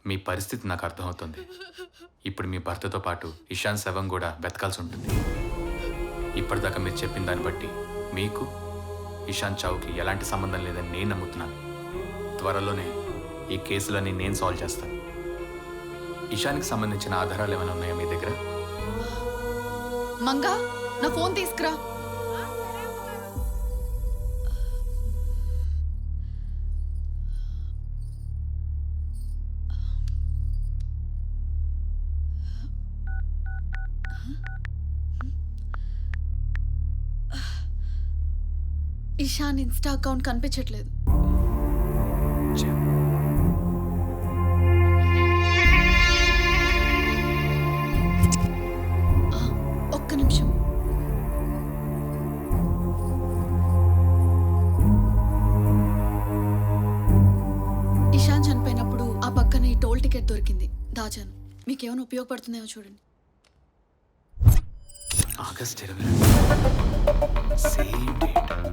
మీ పరిస్థితి నాకు అర్థమవుతుంది. ఇప్పుడు మీ భర్తతో పాటు ఇషాన్ శవం కూడా వెతకాల్సి ఉంటుంది. ఇప్పటిదాకా మీరు చెప్పిన దాన్ని బట్టి మీకు ఇషాన్ చావుకి ఎలాంటి సంబంధం లేదని నేను నమ్ముతున్నాను. త్వరలోనే ఈ కేసులన్నీ నేను సాల్వ్ చేస్తాను. ఇషాన్కి సంబంధించిన ఆధారాలు ఏమైనా ఉన్నాయా మీ దగ్గర? మంగా, నా ఫోన్ తీసుకురా. ఇషాన్ ఇన్స్టా అకౌంట్ కనిపించట్లేదు. ఒక్క నిమిషం. ఇషాన్ చనిపోయినప్పుడు ఆ పక్కన ఈ టోల్ టికెట్ దొరికింది, దాచాను. మీకేమైనా ఉపయోగపడుతుందేమో చూడండి. August 22 same date.